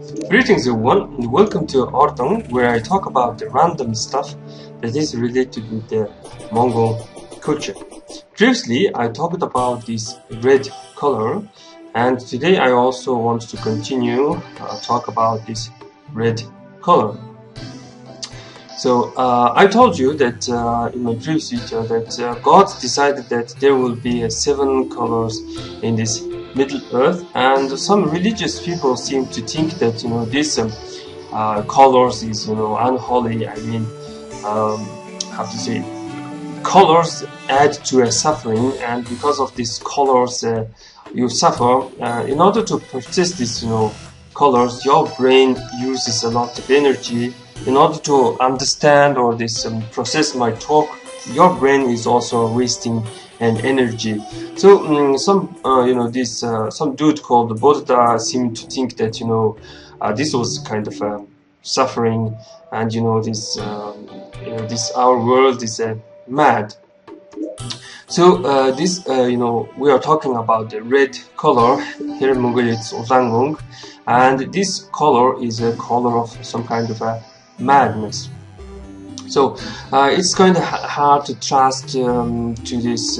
Greetings everyone, and welcome to Oredon, where I talk about the random stuff that is related with the Mongol culture. Previously, I talked about this red color, and today I also want to continue talk about this red color. So I told you that in my previous video that God decided that there will be 7 colors in this Middle Earth, and some religious people seem to think that these colors is unholy. I mean, how to say, colors add to a suffering, and because of these colors you suffer. In order to purchase these colors, your brain uses a lot of energy. In order to understand or this process my talk, your brain is also wasting an energy. So some some dude called Buddha seemed to think that this was kind of suffering, and this our world is mad. So we are talking about the red color. Here in Mongolia it's Ozangung, and this color is a color of some kind of a madness. So it's kind of hard to trust to this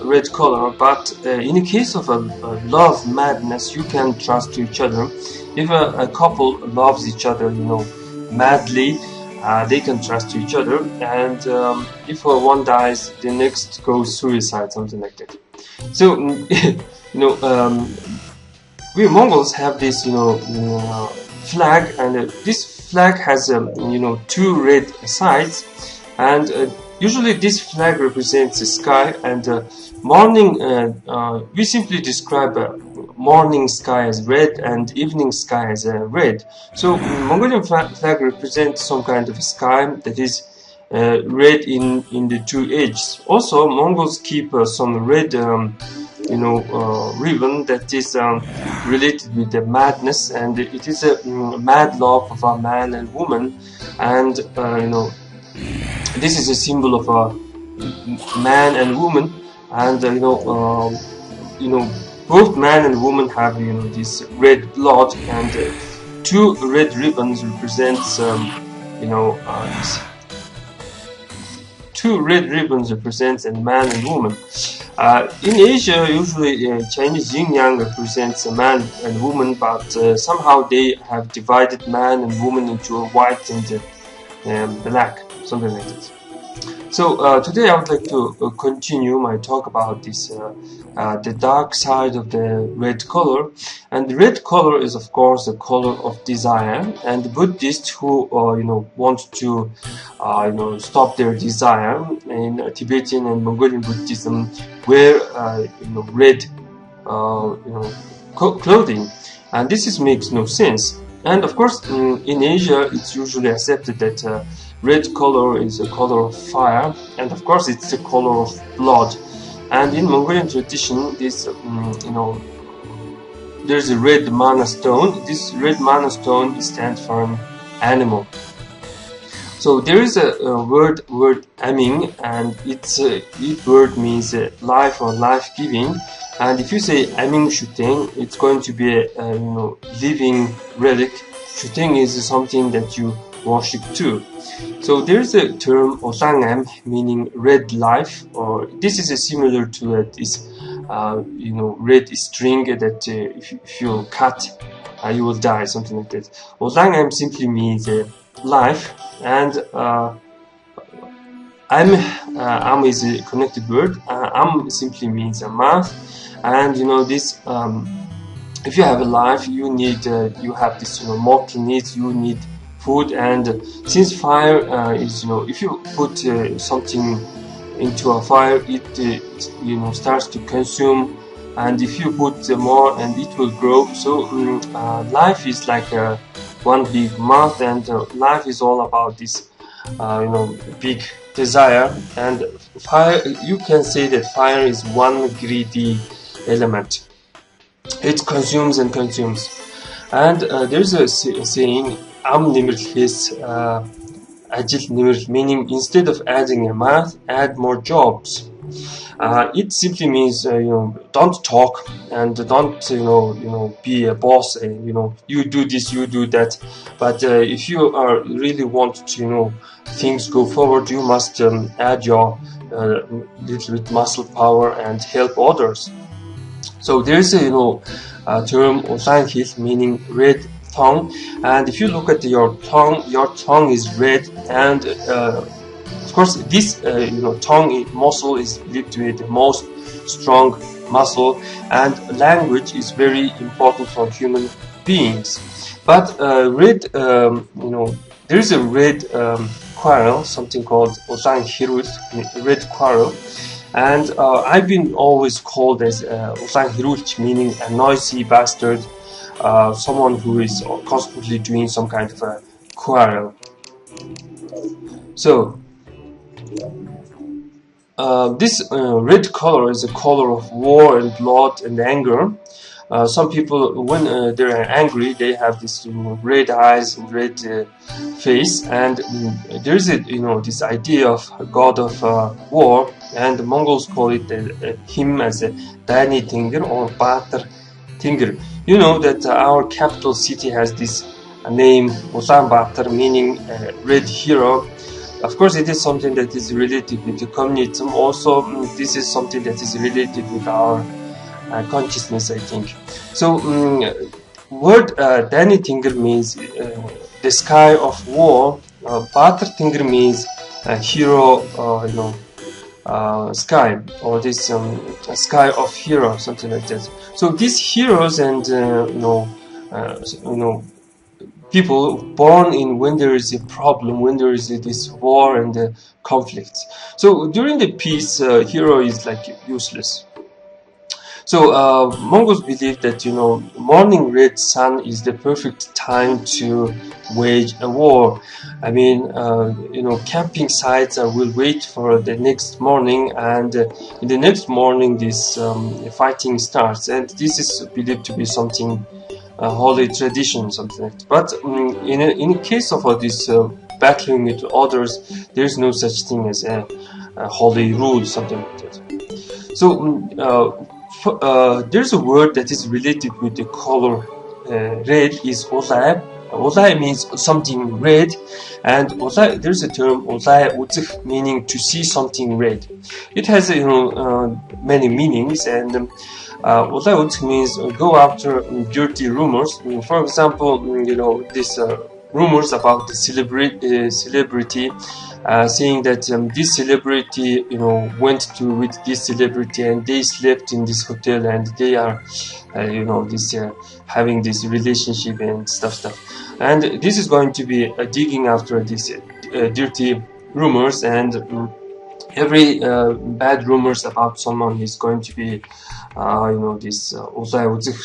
red color, but in the case of a love madness, you can trust to each other. If a couple loves each other madly, they can trust to each other, and if one dies, the next goes suicide, something like that. So we Mongols have this flag, and this flag has 2 red sides, and usually this flag represents the sky, and morning we simply describe morning sky as red and evening sky as red. So Mongolian flag represents some kind of sky that is red in the 2 edges. Also, Mongols keep some red ribbon that is related with the madness, and it is a mad love of a man and woman, and this is a symbol of a man and woman, and both man and woman have this red blood, and 2 red ribbons represents these 2 red ribbons represents a man and woman. In Asia, usually Chinese yin-yang represents a man and woman, but somehow they have divided man and woman into a white and black, something like this. So today I would like to continue my talk about this the dark side of the red color. And the red color is of course the color of desire, and the Buddhists who want to stop their desire in Tibetan and Mongolian Buddhism wear red clothing, and this makes no sense. And of course in Asia it's usually accepted that red color is a color of fire, and of course it's the color of blood. And in Mongolian tradition, this there's a red mana stone. This red mana stone stands for an animal. So there is a word aming, and its word means life or life-giving. And if you say aming shuteng, it's going to be a living relic. Shuteng is something that you worship too. So there's a term osangam, meaning red life, or this is similar to this red string that if you cut you will die, something like that. Osangam simply means life, and am is a connected word. Am simply means a mouth, and this if you have a life, you need you have this mortal needs, you need food. And since fire is if you put something into a fire, it starts to consume, and if you put more, and it will grow. So life is like one big mouth, and life is all about this big desire. And fire, you can say that fire is one greedy element. It consumes and consumes. And there's a saying, am meaning instead of adding a mouth, add more jobs. It simply means don't talk and don't be a boss and you do this, you do that. But if you are really want to things go forward, you must add your little bit muscle power and help others. So there is a term osanghit meaning red tongue, and if you look at your tongue is red, and of course this tongue muscle is believed to be the most strong muscle, and language is very important for human beings. But red there is a red quarrel, something called osanghirut, red quarrel. And I've been always called as osanghirut, meaning a noisy bastard, someone who is constantly doing some kind of a quarrel. So this red color is a color of war and blood and anger. Some people, when they're angry, they have this red eyes and red face, and there is this idea of a god of war, and the Mongols call it him as a Dani Tingir or Batar Tingir. You know that our capital city has this name Osan Batar, meaning red hero. Of course, it is something that is related with the communism. Also, this is something that is related with our consciousness, I think. So, word Dani Tingir means the sky of war. Batar Tingir means hero, sky, or this sky of hero, something like that. So these heroes and people born in when there is a problem, when there is this war and conflicts. So during the peace, hero is like useless. So Mongols believe that morning red sun is the perfect time to wage a war. I mean, camping sites will wait for the next morning, and in the next morning this fighting starts, and this is believed to be something holy tradition, something like that. But in a case of this battling with others, there is no such thing as a holy rule, something like that. So there's a word that is related with the color red is osae. Osae means something red, and osae, there's a term osae utsik, meaning to see something red. It has many meanings, and osae utsik means go after dirty rumors. For example, this rumors about the celebrity, saying that this celebrity, went to with this celebrity and they slept in this hotel and they are, having this relationship and stuff. And this is going to be digging after these dirty rumors, and every bad rumors about someone is going to be this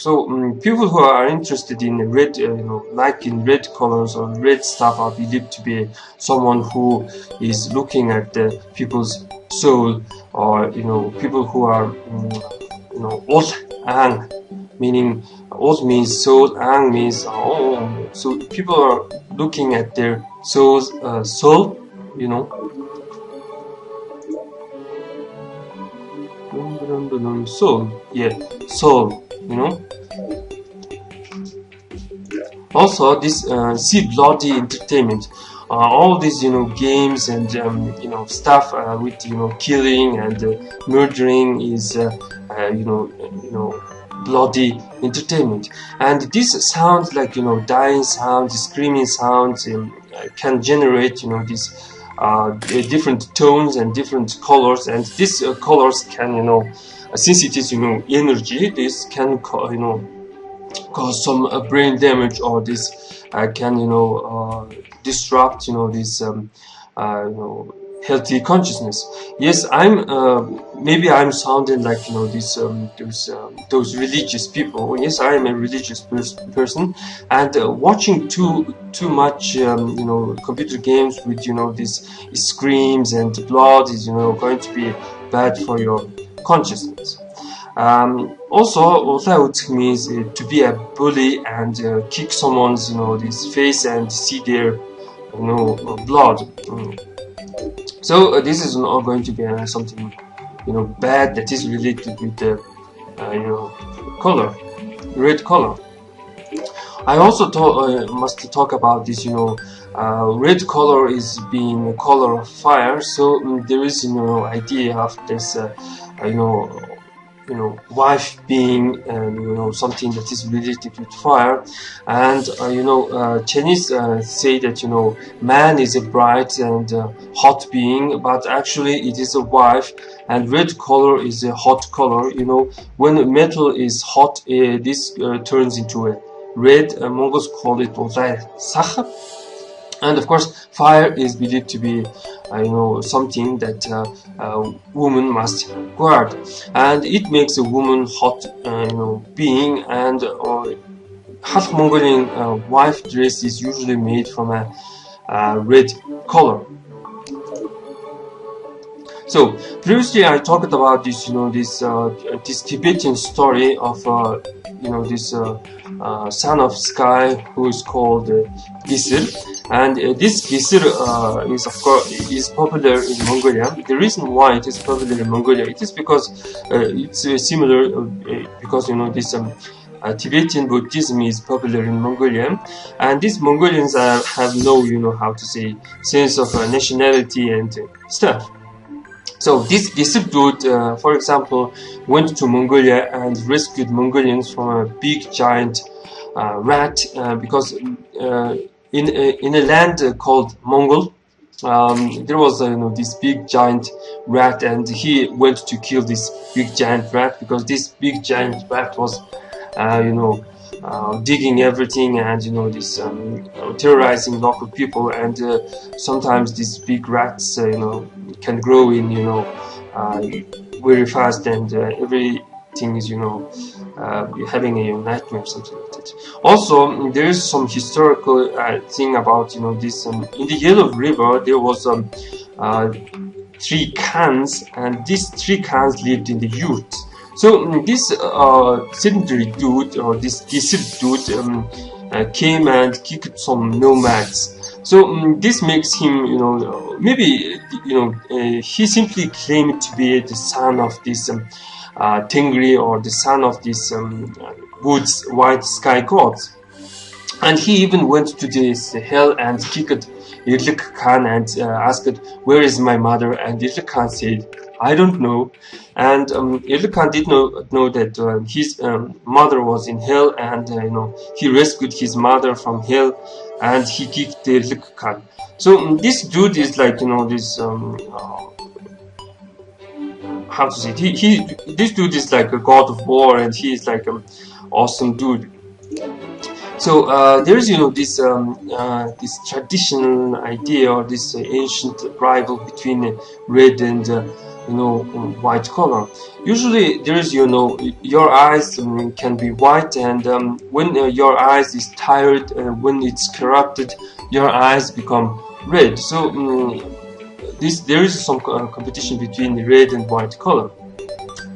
so people who are interested in red, like in red colors or red stuff, are believed to be someone who is looking at the people's soul, or people who are oth ang, meaning oth means soul, ang means so people are looking at their soul's soul, soul, soul, Also, this see bloody entertainment, all these games and stuff with killing and murdering is bloody entertainment. And this sounds like dying sounds, screaming sounds, can generate this different tones and different colors, and these colors can since it is energy, this can cause some brain damage, or this can disrupt this healthy consciousness. Yes, maybe I'm sounding like those religious people. Yes, I am a religious person, and watching too much computer games with these screams and blood is going to be bad for your consciousness. Also it means to be a bully and kick someone's this face and see their blood. So this is not going to be something bad that is related with the color, red color. I also must talk about this. Red color is being a color of fire, so there is idea of this wife being something that is related with fire. And Chinese say that man is a bright and hot being, but actually it is a wife, and red color is a hot color. When metal is hot, this turns into a red. Mongols call it sakh. And of course, fire is believed to be, something that a woman must guard, and it makes a woman hot, being. And half Mongolian wife dress is usually made from a red color. So previously I talked about this, this Tibetan story of this son of sky who is called Gisir, and this Gisir is popular in Mongolia. The reason why it is popular in Mongolia, it is because it's similar, because this Tibetan Buddhism is popular in Mongolia, and these Mongolians have no sense of nationality and stuff. So this dude, for example, went to Mongolia and rescued Mongolians from a big giant rat, because in a land called Mongol, there was this big giant rat, and he went to kill this big giant rat because this big giant rat was digging everything and terrorizing local people. And sometimes these big rats can grow in very fast, and everything is having a nightmare, something like that. Also, there is some historical thing about this. In the Yellow River there was 3 Khans, and these 3 Khans lived in the yurts. So this sedentary dude, or this Gisir dude, came and kicked some nomads. So this makes him, maybe he simply claimed to be the son of this Tengri, or the son of this woods white sky gods. And he even went to this hell and kicked Irlik Khan and asked, "Where is my mother?" And Irlik Khan said, "I don't know." And Irlik Khan did not know that his mother was in hell, and he rescued his mother from hell, and he kicked Irlik Khan. So this dude is like this how to say it? This dude is like a god of war, and he is like an awesome dude. So there is this traditional idea, or this ancient rival between red and white color. Usually there is your eyes can be white, and when your eyes is tired, when it's corrupted, your eyes become red. So there is some competition between the red and white color.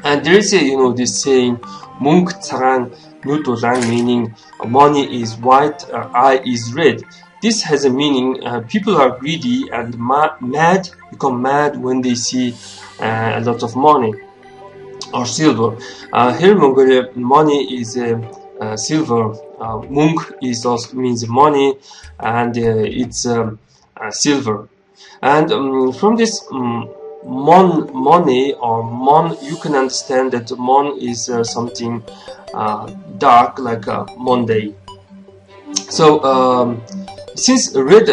And there is this saying, "Mung tsarang nutolang," meaning money is white, eye is red. This has a meaning, people are greedy and become mad when they see a lot of money or silver. Here in Mongolia, money is silver. Mung is also means money, and it's silver. And from this money or mon, you can understand that mon is something dark, like Monday. So since red,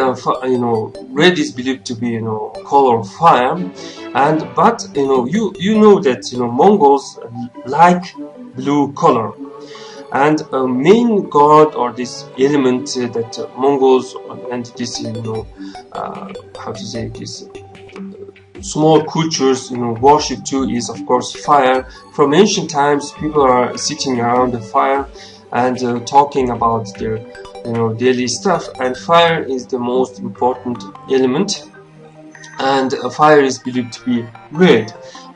red is believed to be color of fire, but you know that Mongols like blue color, and main god, or this element that Mongols and this how to say this small cultures worship to is of course fire. From ancient times, people are sitting around the fire and talking about their daily stuff, and fire is the most important element, and fire is believed to be red.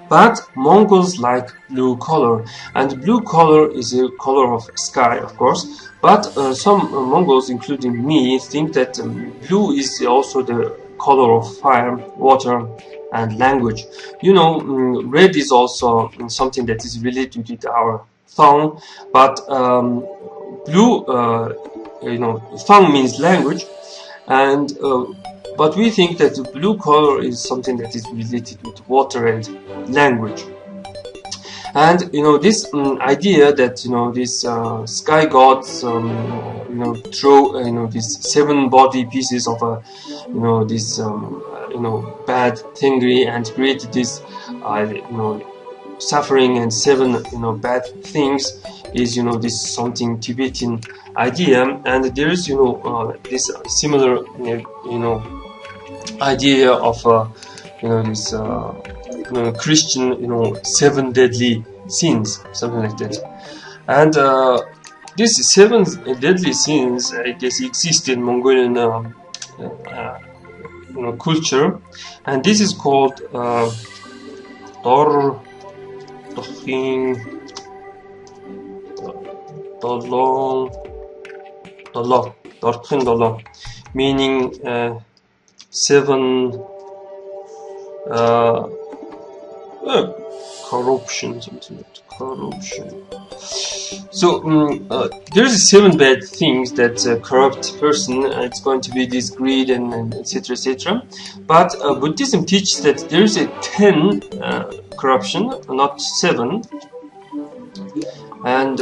But Mongols like blue color, and blue color is a color of sky, of course. But some Mongols, including me, think that blue is also the color of fire, water, and language. You know, red is also something that is related with our tongue, but blue, you know, tongue means language, and but we think that the blue color is something that is related with water and language. And you know, this idea that, you know, these sky gods, you know, throw these 7 body pieces of a, you know, this you know, bad thingy, and create this you know, suffering and 7, you know, bad things, is, you know, this something Tibetan idea. And there is, you know, this similar you know, idea of you know, this you know, Christian, you know, 7 deadly sins, something like that. And these 7 deadly sins, I guess, exist in Mongolian you know, culture, and this is called Dordohiin Doloo, meaning 7 corruption, something like corruption. So there's 7 bad things that a corrupt person, it's going to be this greed and etc, etc. But Buddhism teaches that there is a 10 corruption, not 7. And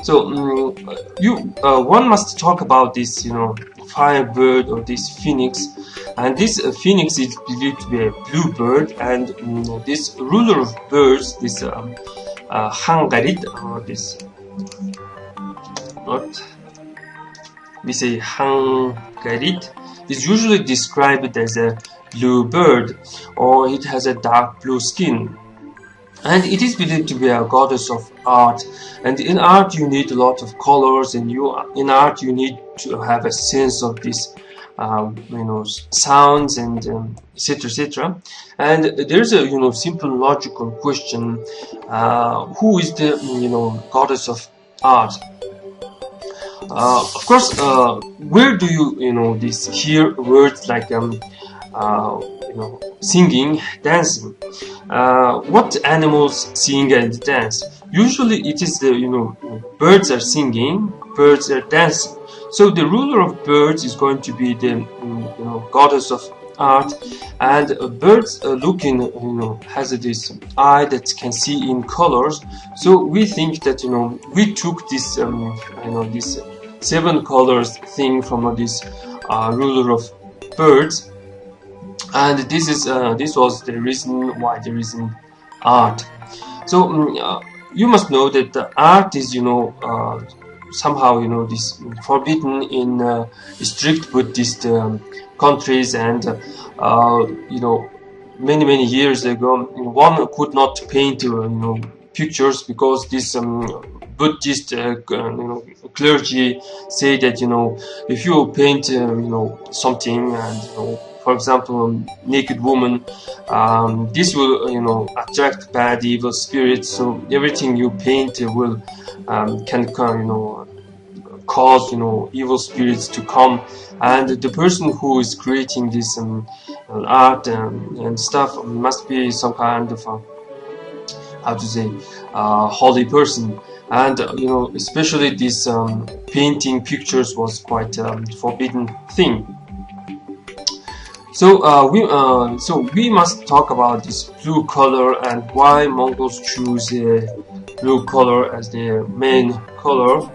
so one must talk about this, you know, firebird, or this phoenix. And this phoenix is believed to be a blue bird, and this ruler of birds, this Hangarit, or this, what we say, Hangarit, is usually described as a blue bird, or it has a dark blue skin. And it is believed to be a goddess of art. And in art you need a lot of colors, and in art you need to have a sense of this you know, sounds and etc, etc. And there's a, you know, simple logical question: who is the, you know, goddess of art? Of course, where do you, you know, this hear words like you know, singing, dancing? What animals sing and dance? Usually it is the, you know, birds are singing, birds are dancing. So the ruler of birds is going to be the, you know, goddess of art. And birds looking, you know, has this eye that can see in colors. So we think that, you know, we took this you know, this 7 colors thing from this ruler of birds. And this is this was the reason why there is an art. So you must know that the art is, you know, somehow, you know, this forbidden in strict Buddhist countries. And you know, many years ago, one could not paint you know, pictures, because this Buddhist you know, clergy say that, you know, if you paint you know, something, and you know, for example, naked woman, this will, you know, attract bad, evil spirits. So everything you paint will can, you know, cause, you know, evil spirits to come. And the person who is creating this art and stuff must be some kind of how to say, holy person. And you know, especially this painting pictures was quite forbidden thing. So we must talk about this blue color, and why Mongols choose blue color as their main color.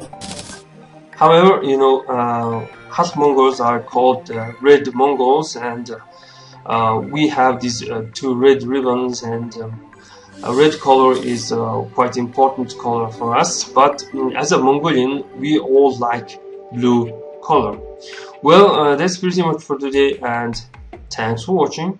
However, you know, half Mongols are called Red Mongols, and we have these 2 red ribbons, and red color is quite important color for us. But as a Mongolian, we all like blue color. Well, that's pretty much for today, and thanks for watching.